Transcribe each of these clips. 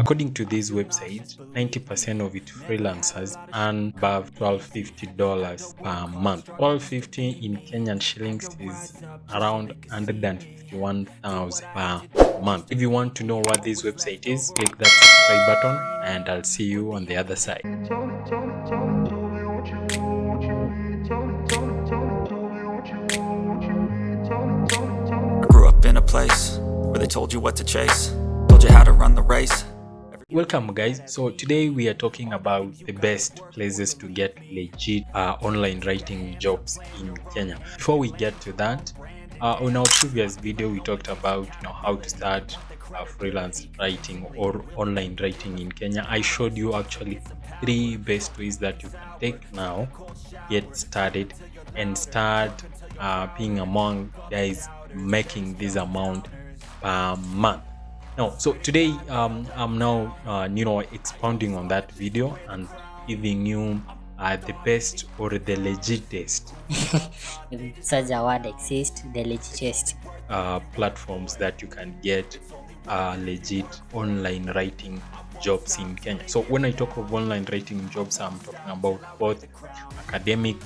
according to this website, 90% of its freelancers earn above $1,250 per month. $1,250 in Kenyan shillings is around 151,000 per month. If you want to know what this website is, click that subscribe button and I'll see you on the other side. I grew up in a place where they told you what to chase, told you how to run the race. Welcome guys. So today we are talking about the best places to get legit online writing jobs in Kenya. Before we get to that, on our previous video we talked about how to start freelance writing or online writing in Kenya. I showed you actually 3 best ways that you can take now, get started and start being among guys making this amount per month. No, so today I'm now expounding on that video and giving you the best or the legitest if such a word exists, the legitest platforms that you can get legit online writing jobs in Kenya. So when I talk of online writing jobs, I'm talking about both academic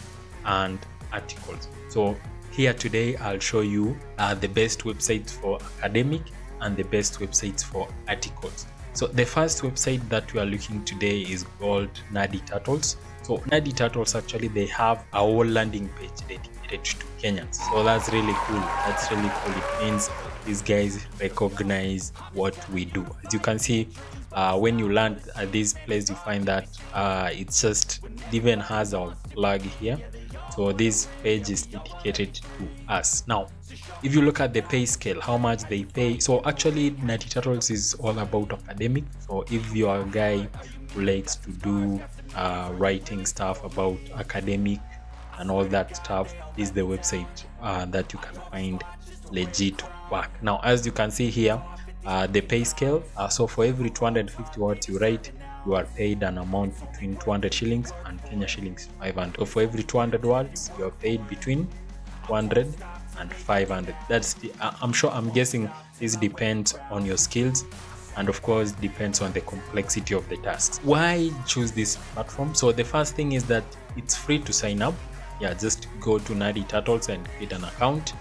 and articles. So here today I'll show you the best websites for academic and the best websites for articles. So the first website that we are looking today is called Nerdy Turtles. So Nerdy Turtles, actually they have a whole landing page dedicated to Kenyans. So that's really cool. That's really cool. It means these guys recognize what we do. As you can see, when you land at this place, you find that it even has a flag here. So this page is dedicated to us. Now, if you look at the pay scale, how much they pay. So actually, Nerdy Turtles is all about academic. So if you are a guy who likes to do writing stuff about academic and all that stuff, is the website that you can find legit work. Now, as you can see here, the pay scale. So for every 250 words you write, you are paid an amount between 200 shillings and Kenya shillings 500. So for every 200 words, you are paid between 200 and 500. That's I'm guessing this depends on your skills and of course depends on the complexity of the tasks. Why choose this platform? So the first thing is that it's free to sign up. Yeah, just go to Nerdy Turtles and create an account.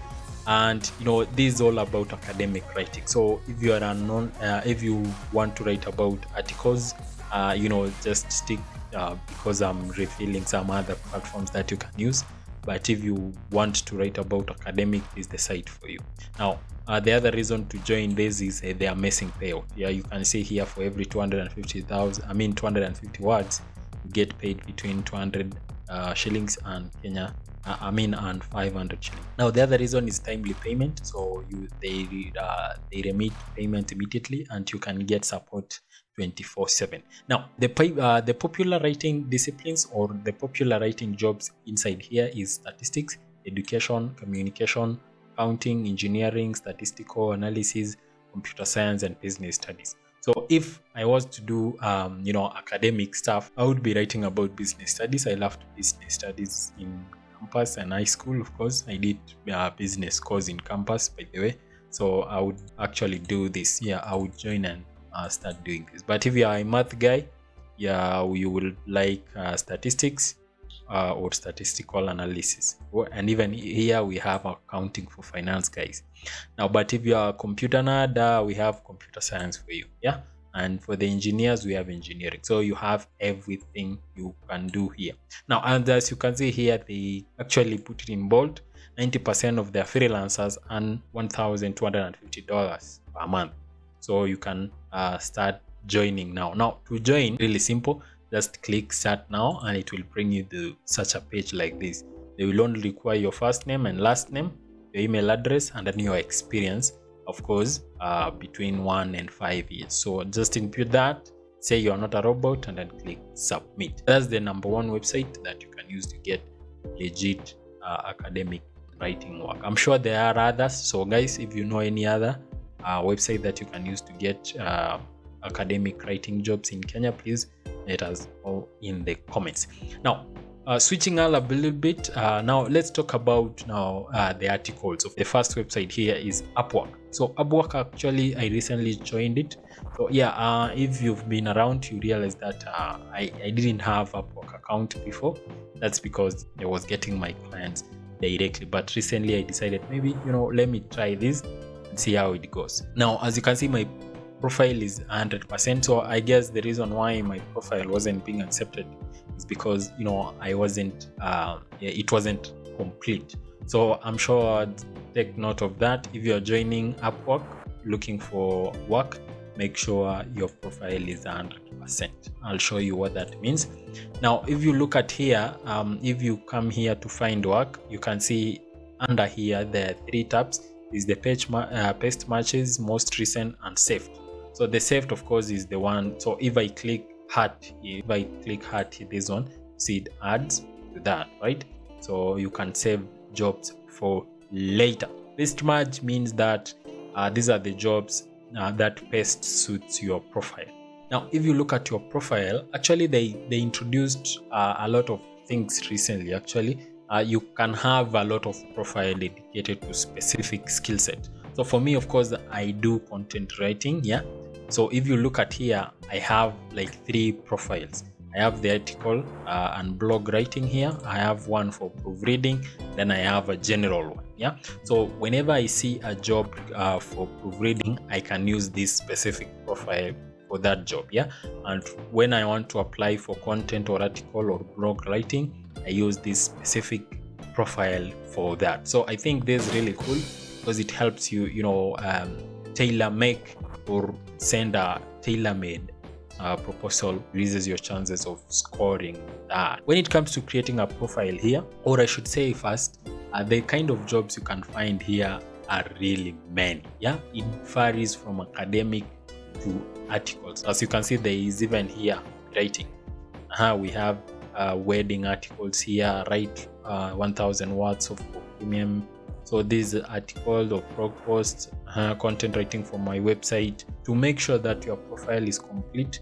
And this is all about academic writing. So if you are if you want to write about articles, just stick because I'm revealing some other platforms that you can use. But if you want to write about academic, is the site for you. Now, the other reason to join this is the amazing payout. Yeah, you can see here for every 250 words, you get paid between 200 shillings and and 500 shillings. Now, the other reason is timely payment. So they remit payment immediately, and you can get support 24/7. Now, the popular writing disciplines or the popular writing jobs inside here is statistics, education, communication, accounting, engineering, statistical analysis, computer science, and business studies. So if I was to do academic stuff, I would be writing about business studies. I loved business studies in campus and high school. Of course, I did a business course in campus, by the way. So I would actually do this. Yeah, I would join and start doing this. But if you are a math guy, yeah, you will like statistics or statistical analysis. And even here we have accounting for finance guys. Now, but if you are a computer nerd, we have computer science for you. Yeah, and for the engineers, we have engineering. So you have everything you can do here. Now, and as you can see here, they actually put it in bold. 90% of their freelancers earn $1,250 per month. So you can start joining now. Now, to join, really simple. Just click start now and it will bring you to such a page like this. They will only require your first name and last name, your email address, and then your experience, of course, between 1 and 5 years. So just input that, say you're not a robot, and then click submit. That's the number 1 website that you can use to get legit academic writing work. I'm sure there are others. So guys, if you know any other website that you can use to get academic writing jobs in Kenya, please let us know in the comments. Now, Switching a little bit, now let's talk about the articles. The first website here is Upwork. So Upwork, actually I recently joined it. So yeah, if you've been around, you realize that I didn't have Upwork account before. That's because I was getting my clients directly, but recently I decided maybe, let me try this and see how it goes. Now, as you can see, my profile is 100%. So I guess the reason why my profile wasn't being accepted is because I wasn't it wasn't complete. So I'm sure take note of that. If you're joining Upwork looking for work, make sure your profile is 100%. I'll show you what that means. Now, if you look at here, if you come here to find work, you can see under here there are 3 tabs. Is the paste matches, most recent, and saved. So the saved, of course, is the one. So if I click heart, this one, see it adds to that, right? So you can save jobs for later. Paste match means that these are the jobs that best suits your profile. Now, if you look at your profile, actually they introduced a lot of things recently. Actually, you can have a lot of profile dedicated to specific skill set. So for me, of course, I do content writing. Yeah. So if you look at here, I have like 3 profiles. I have the article and blog writing here. I have one for proofreading. Then I have a general one. Yeah. So whenever I see a job for proofreading, I can use this specific profile for that job. Yeah. And when I want to apply for content or article or blog writing, I use this specific profile for that. So I think this is really cool because it helps you, tailor make or send a tailor-made proposal, raises your chances of scoring that. When it comes to creating a profile here, or I should say first, the kind of jobs you can find here are really many. Yeah, it varies from academic to articles. As you can see, there is even here writing. We have wedding articles here, write 1000 words of premium. So these articles or blog posts, content writing for my website. To make sure that your profile is complete,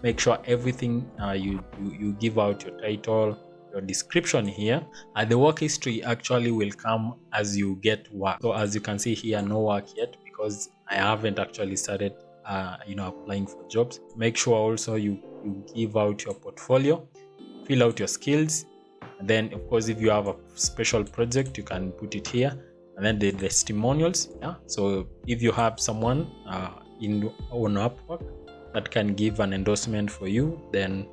make sure everything you give out your title, your description here. The work history actually will come as you get work. So as you can see here, no work yet because I haven't actually started applying for jobs. Make sure also you give out your portfolio, fill out your skills. And then, of course, if you have a special project, you can put it here. And then the testimonials. Yeah. So if you have someone on Upwork that can give an endorsement for you, then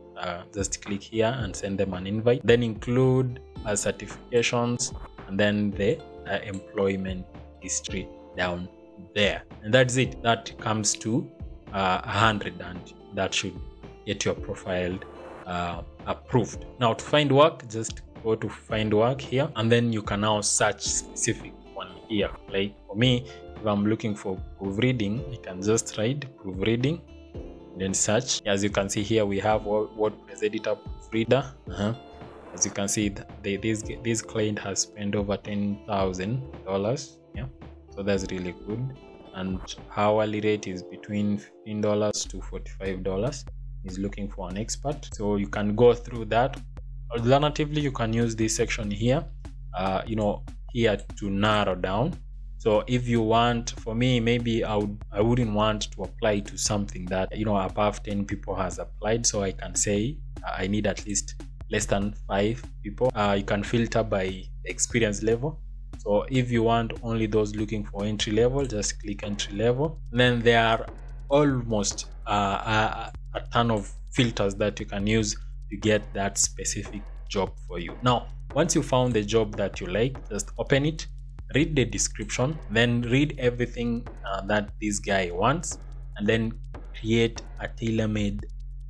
just click here and send them an invite. Then include certifications and then the employment history down there. And that's it. That comes to 100, and that should get your profile approved. Now, to find work, just go to find work here, and then you can now search specific one here. Like for me, if I'm looking for proofreading, I can just write proofreading, then search. As you can see here, we have WordPress editor proofreader. As you can see, this client has spent over $10,000. Yeah, so that's really good. And hourly rate is between $15 to $45. Is looking for an expert, so you can go through that. Alternatively, you can use this section here here to narrow down. So if you want, for me, maybe I wouldn't want to apply to something that above 10 people has applied, so I can say I need at least less than 5 people. You can filter by experience level. So if you want only those looking for entry level, just click entry level. Then there are almost a ton of filters that you can use to get that specific job for you. Now, once you found the job that you like, just open it, read the description, then read everything that this guy wants, and then create a tailor-made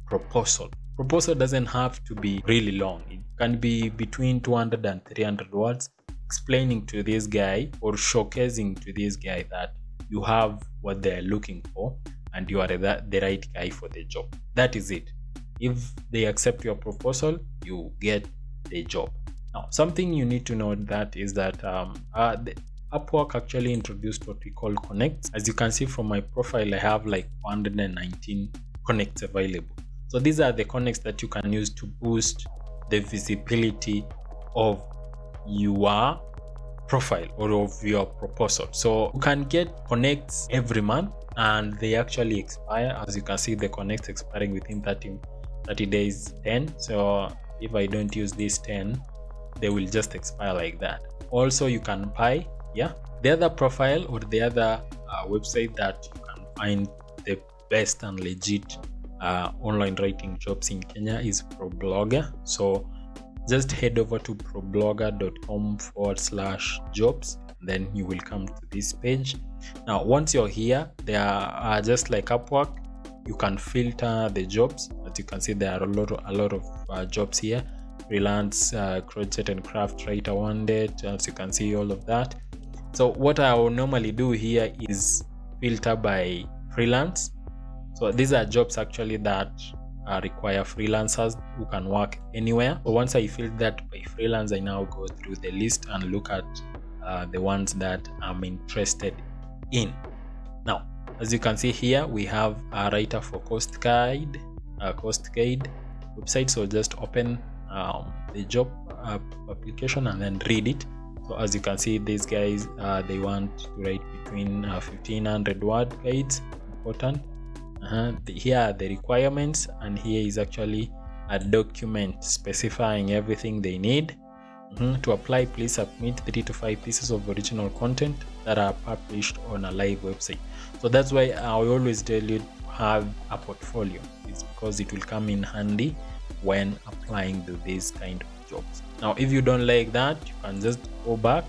proposal. Proposal doesn't have to be really long. It can be between 200 and 300 words, explaining to this guy or showcasing to this guy that you have what they're looking for and you are the right guy for the job. That is it. If they accept your proposal, you get the job. Now, something you need to know that is that the Upwork actually introduced what we call connects. As you can see from my profile, I have like 119 connects available. So these are the connects that you can use to boost the visibility of your profile or of your proposal. So you can get connects every month, and they actually expire. As you can see, the connects expiring within 30 days 10. So if I don't use these 10, they will just expire like that. Also, you can buy, the other profile or the other website that you can find the best and legit online writing jobs in Kenya is Problogger. So just head over to problogger.com/jobs, then you will come to this page. Now once you're here, there are just like Upwork, you can filter the jobs. As you can see, there are a lot of jobs here: freelance, crochet and craft writer wanted. As you can see, all of that. So what I will normally do here is filter by freelance. So these are jobs actually that require freelancers who can work anywhere. So once I fill that by freelance, I now go through the list and look at the ones that I'm interested in. Now, as you can see here, we have a writer for Coast Guide website. So just open the job application and then read it. So as you can see, these guys they want to write between 1500 word guides. Important. Here are the requirements, and here is actually a document specifying everything they need. To apply, please submit 3 to 5 pieces of original content that are published on a live website. So that's why I always tell you to have a portfolio. It's because it will come in handy when applying to these kind of jobs. Now if you don't like that, you can just go back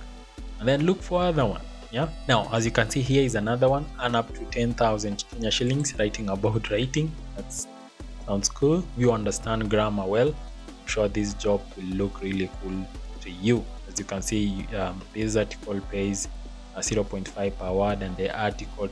and then look for other one. Now as you can see, here is another one, and up to 10,000 Kenya shillings, writing about writing. That sounds cool. You understand grammar well, I'm sure this job will look really cool to you. As you can see, this article pays 0.5 per word, and the article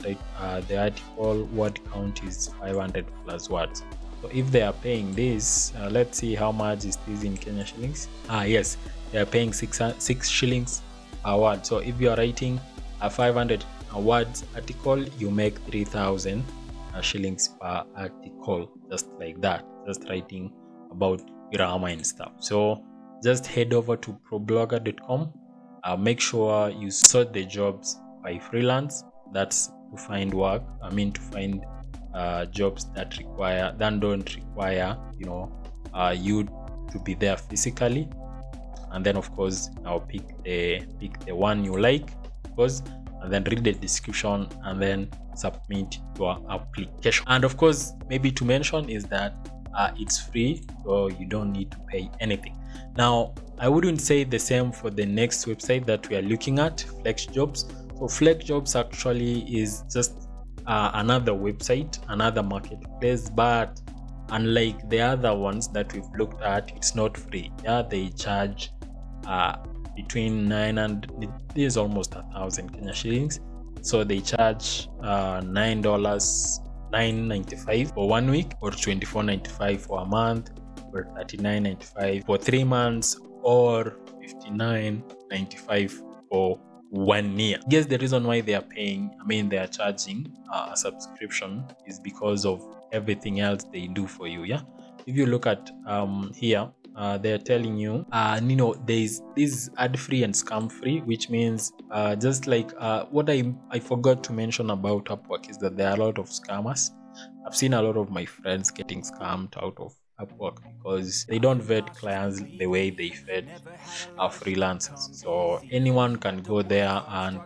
word count is 500 plus words. So if they are paying this, let's see how much is this in Kenya shillings. Yes, they are paying 6 shillings per word. So if you are writing a 500 words article, you make 3,000 shillings per article, just like that, just writing about grammar and stuff. So just head over to problogger.com. Make sure you sort the jobs by freelance. That's to find work. To find jobs that don't require you to be there physically. And then of course I'll pick the one you like, and then read the description and then submit your application. And of course, maybe to mention is that it's free, so you don't need to pay anything. Now I wouldn't say the same for the next website that we are looking at, FlexJobs. So FlexJobs actually is just another website, another marketplace, but unlike the other ones that we've looked at, it's not free. They charge between 900, this is almost 1,000 Kenya shillings. So they charge $9.95 for 1 week, or $24.95 for a month, or $39.95 for 3 months, or $59.95 for 1 year. I guess the reason why they are they are charging a subscription is because of everything else they do for you. If you look at here, they're telling you there's this ad free and scam free, which means just like what I forgot to mention about Upwork is that there are a lot of scammers. I've seen a lot of my friends getting scammed out of Upwork because they don't vet clients the way they vet freelancers. So anyone can go there and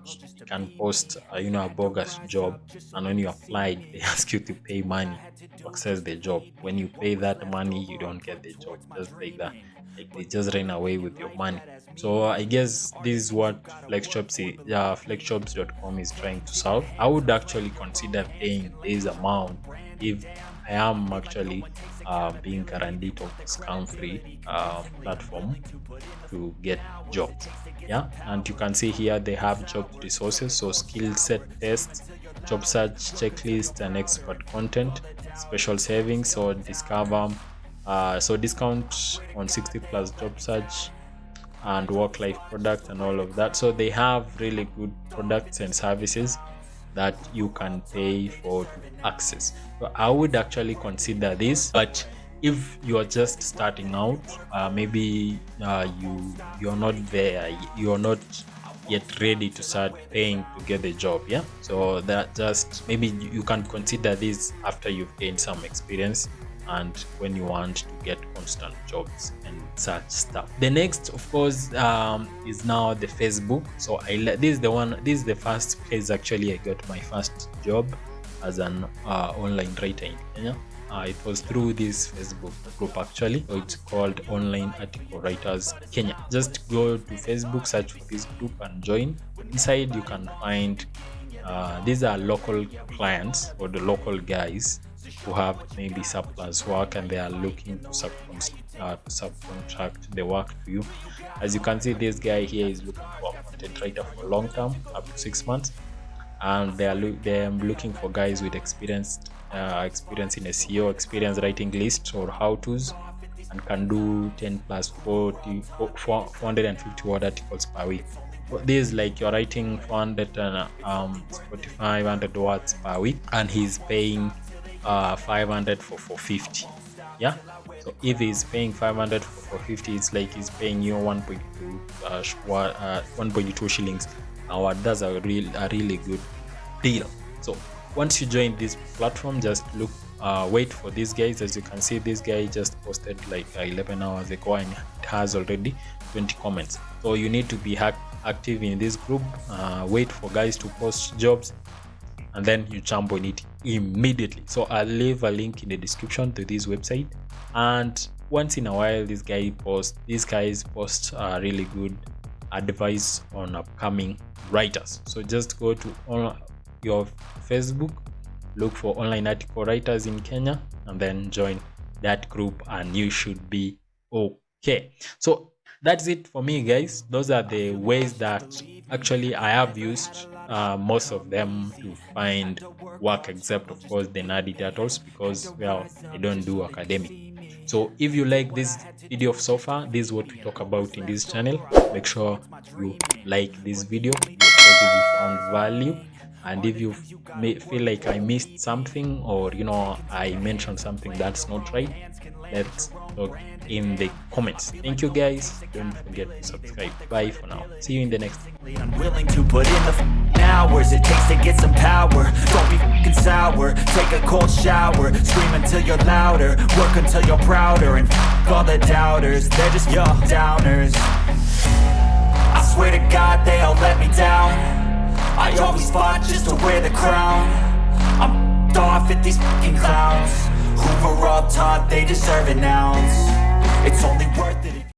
can post a bogus job, and when you apply, they ask you to pay money to access the job. When you pay that money, you don't get the job, just like that. Like they just ran away with your money. So I guess this is what FlexJobs.com is trying to solve. I would actually consider paying this amount if I am actually being guaranteed of a scam-free platform to get jobs. And you can see here they have job resources, so skill set tests, job search checklist, and expert content, special savings or discover, so discount on 60 plus job search and work-life product and all of that. So they have really good products and services that you can pay for to access. So I would actually consider this, but if you are just starting out, maybe you're not there, you're not yet ready to start paying to get the job. Yeah, so that just maybe you can consider this after you've gained some experience and when you want to get constant jobs and such stuff. The next, of course, is now the Facebook. So this is the first place actually I got my first job as an online writer in Kenya. It was through this Facebook group actually. So it's called Online Article Writers Kenya. Just go to Facebook, search for this group and join. Inside you can find these are local clients or the local guys who have maybe surplus work and they are looking to subcontract the work to you. As you can see, this guy here is looking for a content writer for long term, up to 6 months, and they're looking for guys with experience in SEO, experience writing lists or how-tos, and can do 10 plus 450 word articles per week. This is like you're writing 400 words per week, and he's paying 500 for 450. Yeah, so if he's paying 500 for 450, it's like he's paying you 1.2 shillings hour. That's a really good deal. So once you join this platform, just wait for these guys. As you can see, this guy just posted like 11 hours ago and it has already 20 comments. So you need to be active in this group, wait for guys to post jobs, and then you jump on it immediately. So I'll leave a link in the description to this website, and once in a while these guys post really good advice on upcoming writers. So just go to your Facebook, look for Online Article Writers in Kenya, and then join that group and you should be okay. So that's it for me, guys. Those are the ways that actually I have used, most of them, to find work, except of course the nerdy turtles, because well, I don't do academic. So if you like this video so far, this is what we talk about in this channel. Make sure you like this video, of course, if you found value, and if you feel like I missed something, or I mentioned something that's not right, let's talk in the comments. Thank you, guys. Don't forget to subscribe. Bye for now. See you in the next one. Unwilling to put in the hours it takes to get some power. Don't be fucking sour. Take a cold shower. Scream until you're louder. Work until you're prouder. And all the doubters, they're just downers. I swear to God they all let me down. I always fought just to wear the crown. I'm off at these fucking clowns who were all taught they deserve an ounce. It's only worth it.